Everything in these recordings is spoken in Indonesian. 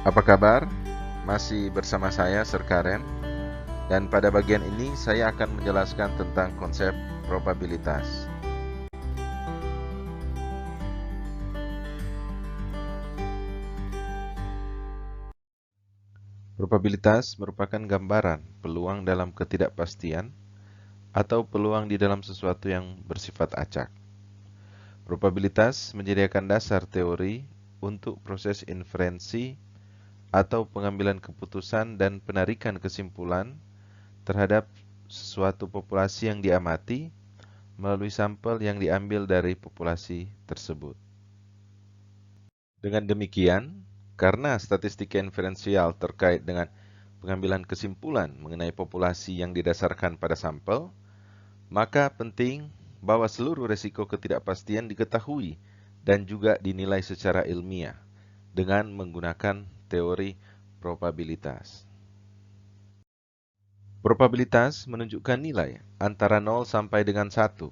Apa kabar? Masih bersama saya, Sir Karen, dan pada bagian ini saya akan menjelaskan tentang konsep probabilitas. Probabilitas merupakan gambaran peluang dalam ketidakpastian atau peluang di dalam sesuatu yang bersifat acak. Probabilitas menyediakan dasar teori untuk proses inferensi atau pengambilan keputusan dan penarikan kesimpulan terhadap sesuatu populasi yang diamati melalui sampel yang diambil dari populasi tersebut. Dengan demikian, karena statistika inferensial terkait dengan pengambilan kesimpulan mengenai populasi yang didasarkan pada sampel, maka penting bahwa seluruh resiko ketidakpastian diketahui dan juga dinilai secara ilmiah dengan menggunakan teori probabilitas. Probabilitas menunjukkan nilai antara 0 sampai dengan 1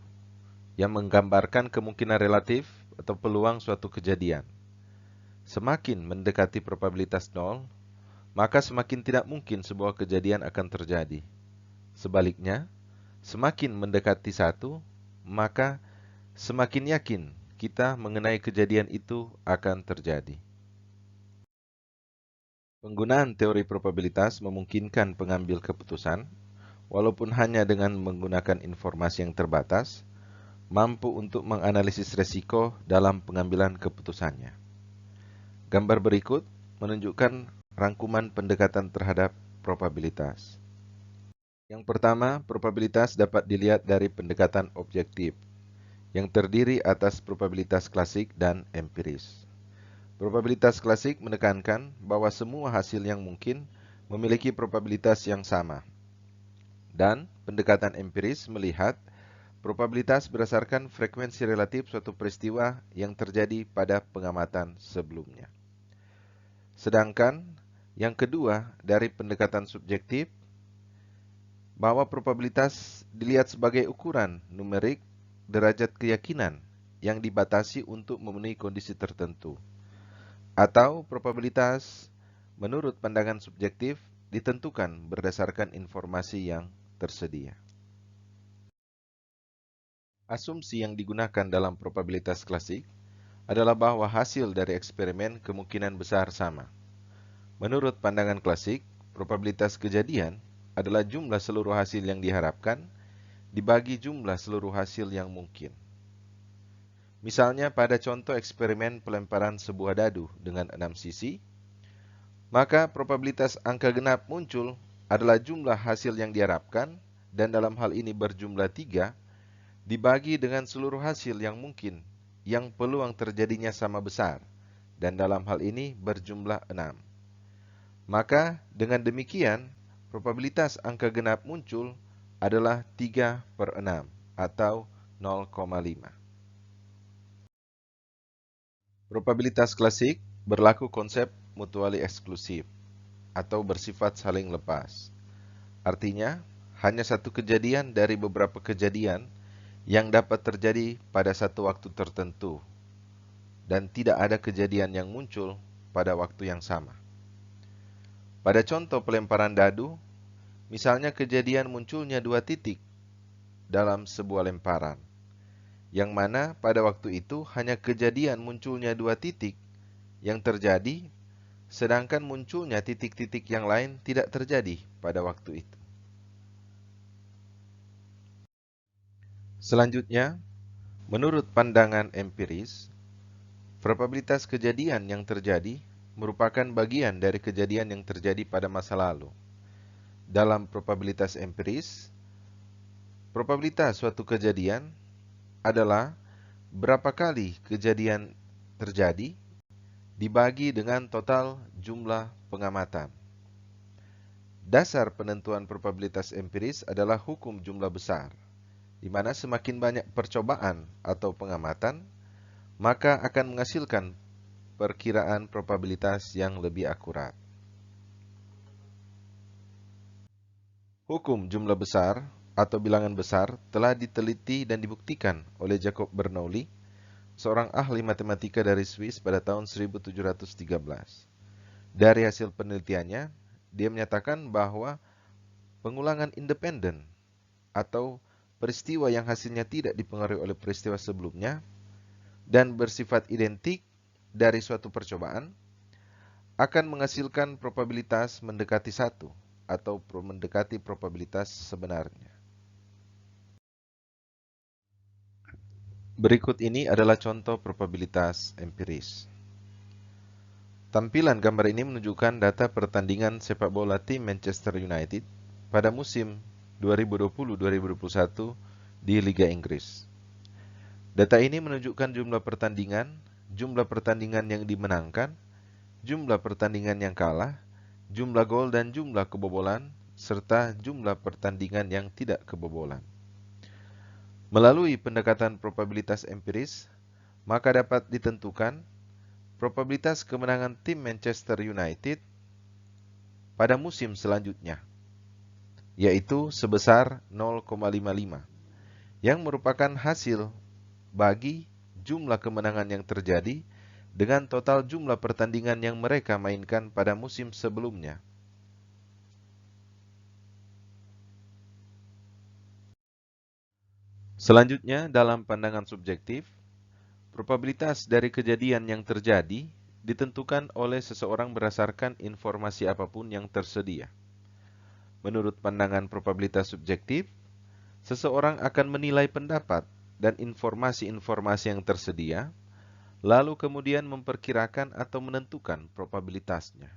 yang menggambarkan kemungkinan relatif atau peluang suatu kejadian. Semakin mendekati probabilitas 0, maka semakin tidak mungkin sebuah kejadian akan terjadi. Sebaliknya, semakin mendekati 1, maka semakin yakin kita mengenai kejadian itu akan terjadi. Penggunaan teori probabilitas memungkinkan pengambil keputusan, walaupun hanya dengan menggunakan informasi yang terbatas, mampu untuk menganalisis resiko dalam pengambilan keputusannya. Gambar berikut menunjukkan rangkuman pendekatan terhadap probabilitas. Yang pertama, probabilitas dapat dilihat dari pendekatan objektif, yang terdiri atas probabilitas klasik dan empiris. Probabilitas klasik menekankan bahwa semua hasil yang mungkin memiliki probabilitas yang sama. Dan pendekatan empiris melihat probabilitas berdasarkan frekuensi relatif suatu peristiwa yang terjadi pada pengamatan sebelumnya. Sedangkan yang kedua dari pendekatan subjektif, bahwa probabilitas dilihat sebagai ukuran numerik derajat keyakinan yang dibatasi untuk memenuhi kondisi tertentu. Atau probabilitas menurut pandangan subjektif ditentukan berdasarkan informasi yang tersedia. Asumsi yang digunakan dalam probabilitas klasik adalah bahwa hasil dari eksperimen kemungkinan besar sama. Menurut pandangan klasik, probabilitas kejadian adalah jumlah seluruh hasil yang diharapkan dibagi jumlah seluruh hasil yang mungkin. Misalnya pada contoh eksperimen pelemparan sebuah dadu dengan 6 sisi, maka probabilitas angka genap muncul adalah jumlah hasil yang diharapkan dan dalam hal ini berjumlah 3 dibagi dengan seluruh hasil yang mungkin yang peluang terjadinya sama besar dan dalam hal ini berjumlah 6. Maka dengan demikian probabilitas angka genap muncul adalah 3/6 atau 0,5. Probabilitas klasik berlaku konsep mutually eksklusif atau bersifat saling lepas. Artinya, hanya satu kejadian dari beberapa kejadian yang dapat terjadi pada satu waktu tertentu dan tidak ada kejadian yang muncul pada waktu yang sama. Pada contoh pelemparan dadu, misalnya kejadian munculnya 2 titik dalam sebuah lemparan, yang mana pada waktu itu hanya kejadian munculnya 2 titik yang terjadi, sedangkan munculnya titik-titik yang lain tidak terjadi pada waktu itu. Selanjutnya, menurut pandangan empiris, probabilitas kejadian yang terjadi merupakan bagian dari kejadian yang terjadi pada masa lalu. Dalam probabilitas empiris, probabilitas suatu kejadian adalah berapa kali kejadian terjadi dibagi dengan total jumlah pengamatan. Dasar penentuan probabilitas empiris adalah hukum jumlah besar, di mana semakin banyak percobaan atau pengamatan, maka akan menghasilkan perkiraan probabilitas yang lebih akurat. Hukum jumlah besar atau bilangan besar telah diteliti dan dibuktikan oleh Jacob Bernoulli, seorang ahli matematika dari Swiss pada tahun 1713. Dari hasil penelitiannya, dia menyatakan bahwa pengulangan independen atau peristiwa yang hasilnya tidak dipengaruhi oleh peristiwa sebelumnya dan bersifat identik dari suatu percobaan akan menghasilkan probabilitas mendekati 1 atau mendekati probabilitas sebenarnya. Berikut ini adalah contoh probabilitas empiris. Tampilan gambar ini menunjukkan data pertandingan sepak bola tim Manchester United pada musim 2020-2021 di Liga Inggris. Data ini menunjukkan jumlah pertandingan yang dimenangkan, jumlah pertandingan yang kalah, jumlah gol dan jumlah kebobolan, serta jumlah pertandingan yang tidak kebobolan. Melalui pendekatan probabilitas empiris, maka dapat ditentukan probabilitas kemenangan tim Manchester United pada musim selanjutnya, yaitu sebesar 0,55, yang merupakan hasil bagi jumlah kemenangan yang terjadi dengan total jumlah pertandingan yang mereka mainkan pada musim sebelumnya. Selanjutnya, dalam pandangan subjektif, probabilitas dari kejadian yang terjadi ditentukan oleh seseorang berdasarkan informasi apapun yang tersedia. Menurut pandangan probabilitas subjektif, seseorang akan menilai pendapat dan informasi-informasi yang tersedia, lalu kemudian memperkirakan atau menentukan probabilitasnya.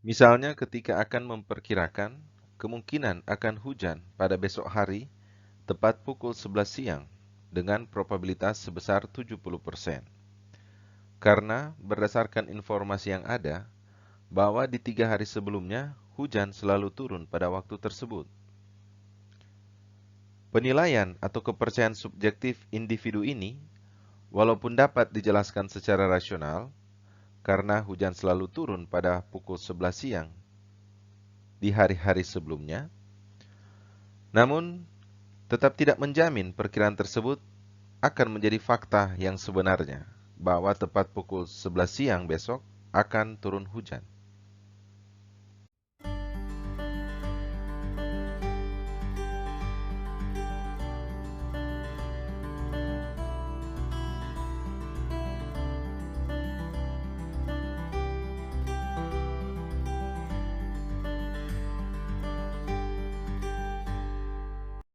Misalnya ketika akan memperkirakan kemungkinan akan hujan pada besok hari tepat pukul 11 siang dengan probabilitas sebesar 70%. Karena berdasarkan informasi yang ada, bahwa di 3 hari sebelumnya hujan selalu turun pada waktu tersebut. Penilaian atau kepercayaan subjektif individu ini, walaupun dapat dijelaskan secara rasional, karena hujan selalu turun pada pukul 11 siang di hari-hari sebelumnya, namun tetap tidak menjamin perkiraan tersebut akan menjadi fakta yang sebenarnya, bahwa tepat pukul 11 siang besok akan turun hujan.